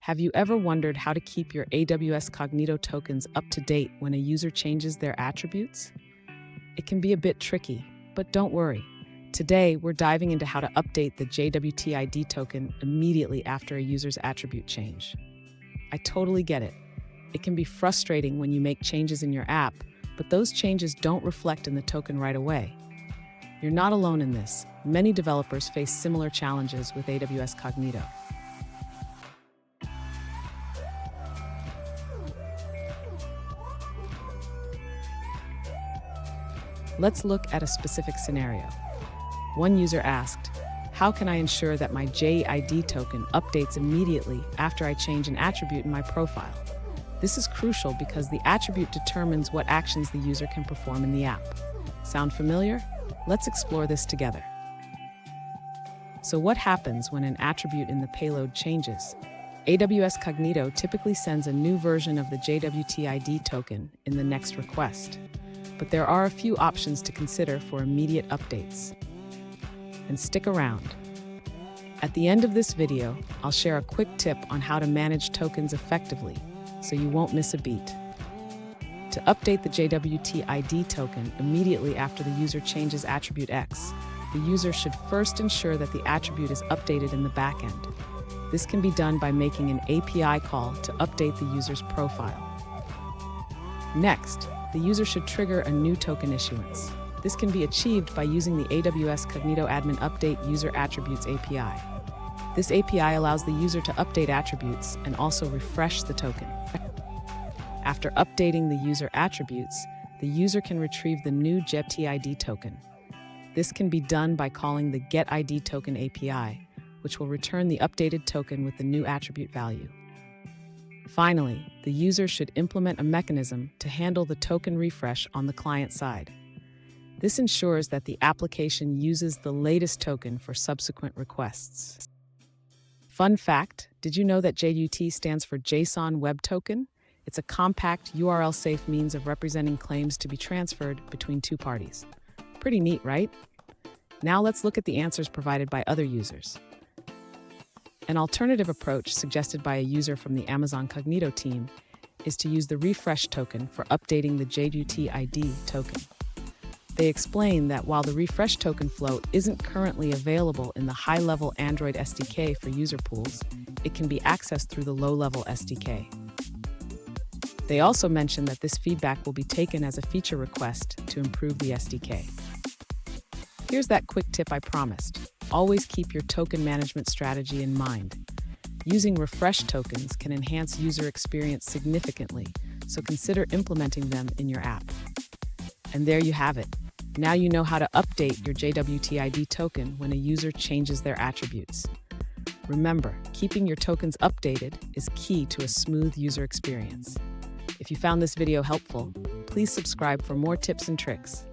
Have you ever wondered how to keep your AWS Cognito tokens up to date when a user changes their attributes? It can be a bit tricky, but don't worry. Today, we're diving into how to update the JWT ID token immediately after a user's attribute change. I totally get it. It can be frustrating when you make changes in your app, but those changes don't reflect in the token right away. You're not alone in this. Many developers face similar challenges with AWS Cognito. Let's look at a specific scenario. One user asked, "How can I ensure that my JID token updates immediately after I change an attribute in my profile?" This is crucial because the attribute determines what actions the user can perform in the app. Sound familiar? Let's explore this together. So what happens when an attribute in the payload changes? AWS Cognito typically sends a new version of the JWT ID token in the next request. But there are a few options to consider for immediate updates. And stick around. At the end of this video, I'll share a quick tip on how to manage tokens effectively, so you won't miss a beat. To update the JWT ID token immediately after the user changes attribute X, the user should first ensure that the attribute is updated in the backend. This can be done by making an API call to update the user's profile. Next, the user should trigger a new token issuance. This can be achieved by using the AWS Cognito Admin Update User Attributes API. This API allows the user to update attributes and also refresh the token. After updating the user attributes, the user can retrieve the new JWT ID token. This can be done by calling the getIDToken API, which will return the updated token with the new attribute value. Finally, the user should implement a mechanism to handle the token refresh on the client side. This ensures that the application uses the latest token for subsequent requests. Fun fact, did you know that JWT stands for JSON Web Token? It's a compact, URL-safe means of representing claims to be transferred between two parties. Pretty neat, right? Now let's look at the answers provided by other users. An alternative approach suggested by a user from the Amazon Cognito team is to use the refresh token for updating the JWT ID token. They explain that while the refresh token flow isn't currently available in the high-level Android SDK for user pools, it can be accessed through the low-level SDK. They also mention that this feedback will be taken as a feature request to improve the SDK. Here's that quick tip I promised. Always keep your token management strategy in mind. Using refresh tokens can enhance user experience significantly, so consider implementing them in your app. And there you have it. Now you know how to update your JWT ID token when a user changes their attributes. Remember, keeping your tokens updated is key to a smooth user experience. If you found this video helpful, please subscribe for more tips and tricks.